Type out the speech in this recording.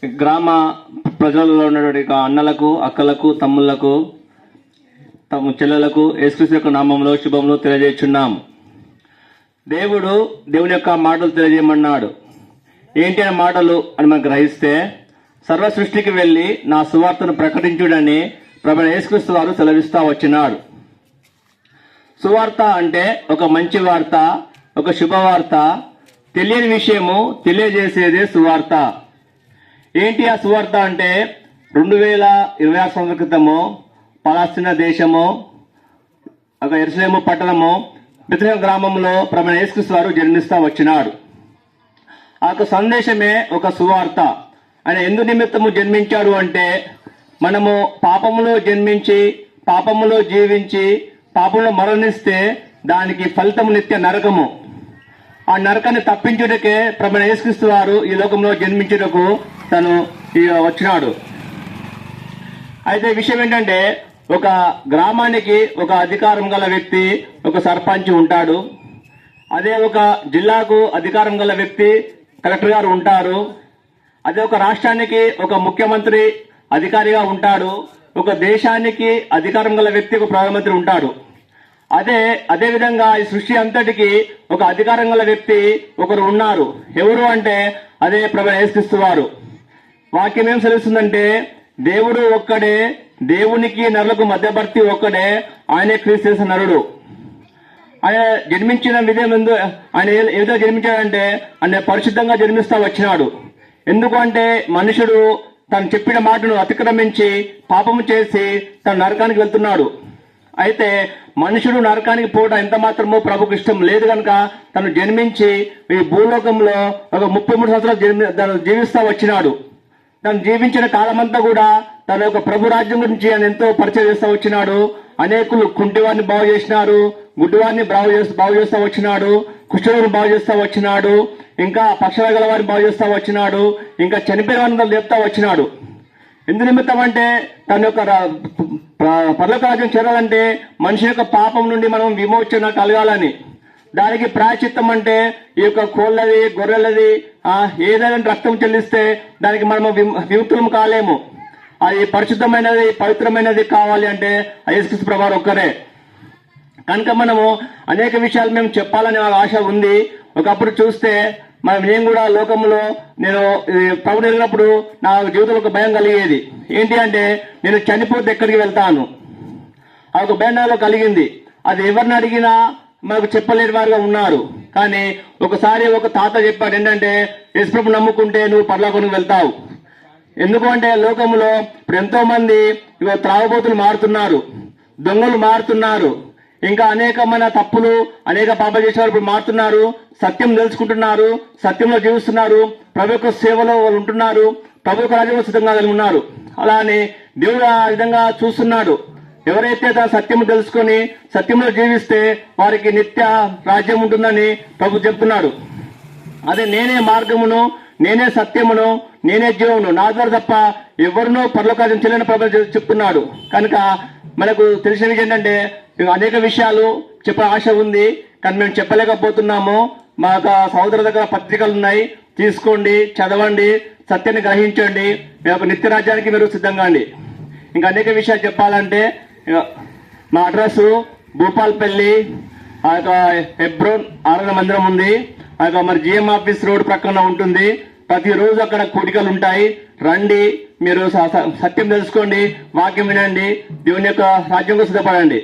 గ్రామ ప్రజలలో ఉన్నటువంటి అన్నలకు, అక్కలకు, తమ్ముళ్లకు, చెల్లెలకు యేసుక్రీస్తు యొక్క నామంలో శుభములు తెలియజేస్తున్నాం. దేవుని యొక్క మాటలు తెలియజేయమన్నాడు. ఏంటి అనే మాటలు అని మనం గ్రహిస్తే, సర్వ సృష్టికి వెళ్ళి నా సువార్తను ప్రకటించుడని ప్రభువైన యేసుక్రీస్తు వారు సెలవిస్తా వచ్చినాడు. సువార్త అంటే ఒక మంచి వార్త, ఒక శుభవార్త, తెలియని విషయము తెలియజేసేదే సువార్త. ఏంటి ఆ సువార్త అంటే 2026 సంవత్సరాల క్రితము పలాస్తీనా దేశము ఒక యెరూషలేము పట్టణము బెత్లెహేము గ్రామంలో ప్రభువైన యేసుక్రీస్తు వారు జన్మిస్తా వచ్చినాడు. ఆ యొక్క సందేశమే ఒక సువార్త. ఆయన ఎందు నిమిత్తము జన్మించాడు అంటే, మనము పాపములో జన్మించి పాపములో జీవించి పాపంలో మరణిస్తే దానికి ఫలితము నిత్య నరకము. ఆ నరకాన్ని తప్పించుటకే ప్రభువైన యేసుక్రీస్తు వారు ఈ లోకంలో జన్మించుటకు తను వచ్చినాడు. అయితే విషయం ఏంటంటే, ఒక గ్రామానికి ఒక అధికారం గల వ్యక్తి, ఒక సర్పంచ్ ఉంటాడు. అదే ఒక జిల్లాకు అధికారం గల వ్యక్తి కలెక్టర్ గారు ఉంటారు. అదే ఒక రాష్ట్రానికి ఒక ముఖ్యమంత్రి అధికారిగా ఉంటాడు. ఒక దేశానికి అధికారం గల వ్యక్తి ఒక ప్రధానమంత్రి ఉంటాడు. అదే విధంగా ఈ సృష్టి అంతటికి ఒక అధికారం గల వ్యక్తి ఒకరు ఉన్నారు. ఎవరు అంటే అదే ప్రభువైన యేసుక్రీస్తు వారు. వాక్యం ఏం సెలవుస్తుందంటే, దేవుడు ఒక్కడే, దేవునికి నరులకు మధ్యవర్తి ఒక్కడే, ఆయనే క్రీస్తు నరుడు. ఆయన జన్మించిన విధం ఆయన ఏదో జన్మించాడంటే ఆయన పరిశుద్ధంగా జన్మిస్తా వచ్చినాడు. ఎందుకంటే మనుషుడు తను చెప్పిన మాటను అతిక్రమించి పాపము చేసి తన నరకానికి వెళ్తున్నాడు. అయితే మనుషుడు నరకానికి పోవడం ఎంత మాత్రమో ప్రభుకు ఇష్టం లేదు కనుక తను జన్మించి ఈ భూలోకంలో ఒక 33 సంవత్సరాలు జీవిస్తా వచ్చినాడు. తను జీవించిన కాలమంతా కూడా తన యొక్క ప్రభు రాజ్యం గురించి ఆయన ఎంతో పరిచయం చేస్తూ వచ్చినాడు. అనేకులు కుంటివారిని బాగు చేసినారు, గుడ్డివారిని బాగు చేస్తూ వచ్చినాడు, కుష్ఠరోగిని బాగు చేస్తూ వచ్చినాడు, ఇంకా పక్షవాయుగల వారిని బాగు చేస్తూ వచ్చినాడు, ఇంకా చనిపోయిన వారిని లేపుతా వచ్చినాడు. ఎందు నిమిత్తం అంటే తన యొక్క పరలోక రాజ్యం చేరాలంటే మనిషి యొక్క పాపం నుండి మనం విమోచన కలగాలని. దానికి ప్రాయశ్చిత్తం అంటే ఈ యొక్క కోళ్ళది, గొర్రెలది ఏదైనా రక్తం చెల్లిస్తే దానికి మనము విముక్తులం కాలేము. అది పరిశుద్ధమైనది, పవిత్రమైనది కావాలి అంటే యేసుక్రీస్తు ప్రభువారు ఒక్కరే. కనుక మనము అనేక విషయాలు మేము చెప్పాలనే ఆశ ఉంది. ఒకప్పుడు చూస్తే నేను కూడా లోకంలో నేను ప్రభు వెళ్ళినప్పుడు నా జీవితంలో ఒక భయం కలిగేది. ఏంటి అంటే, నేను చనిపోతే ఎక్కడికి వెళ్తాను, ఆ ఒక భయం నాలో కలిగింది. అది ఎవరిని అడిగినా మనకు చెప్పలేని వారుగా ఉన్నారు. కానీ ఒకసారి ఒక తాత చెప్పాడు, ఏంటంటే యేసుప్రభు నమ్ముకుంటే నువ్వు పరలోకానికి వెళ్తావు. ఎందుకు అంటే లోకంలో ఇప్పుడు ఎంతో మంది త్రాగుబోతులు మారుతున్నారు, దొంగలు మారుతున్నారు, ఇంకా అనేకమైన తప్పులు అనేక పాపాలు చేసేవారు ఇప్పుడు మారుతున్నారు. సత్యం తెలుసుకుంటున్నారు, సత్యంలో జీవిస్తున్నారు, ప్రభు యొక్క సేవలో వాళ్ళు ఉంటున్నారు, ప్రభు యొక్క రాజ్యంలో సిద్ధంగా ఉన్నారు. అలానే దేవుడు ఆ విధంగా చూస్తున్నాడు. ఎవరైతే తన సత్యము తెలుసుకొని సత్యంలో జీవిస్తే వారికి నిత్య రాజ్యం ఉంటుందని ప్రభు చెప్తున్నాడు. అదే నేనే మార్గమును, నేనే సత్యమును, నేనే జీవమును, నా ద్వారా తప్ప ఎవరినో పరలోకార్యం చెల్లిన ప్రభు చెప్తున్నాడు. కనుక మనకు తెలిసిన విషయం ఏంటంటే, అనేక విషయాలు చెప్పే ఆశ ఉంది, కానీ మేము చెప్పలేకపోతున్నాము. మా యొక్క సహోదరు దగ్గర పత్రికలు ఉన్నాయి, తీసుకోండి, చదవండి, సత్యాన్ని గ్రహించండి, మీ యొక్క నిత్య రాజ్యానికి మీరు సిద్ధంగా అండి. ఇంకా అనేక విషయాలు చెప్పాలంటే, మా అడ్రస్ భూపాల్పల్లి, ఆ యొక్క హెబ్రోన్ ఆరాధన మందిరం ఉంది. ఆ యొక్క మరి జిఎం ఆఫీస్ రోడ్ ప్రక్కన ఉంటుంది. ప్రతిరోజు అక్కడ కూడికలు ఉంటాయి. రండి, మీరు సత్యం తెలుసుకోండి, వాక్యం వినండి, దేవుని యొక్క రాజ్యంలో సిద్ధపడండి.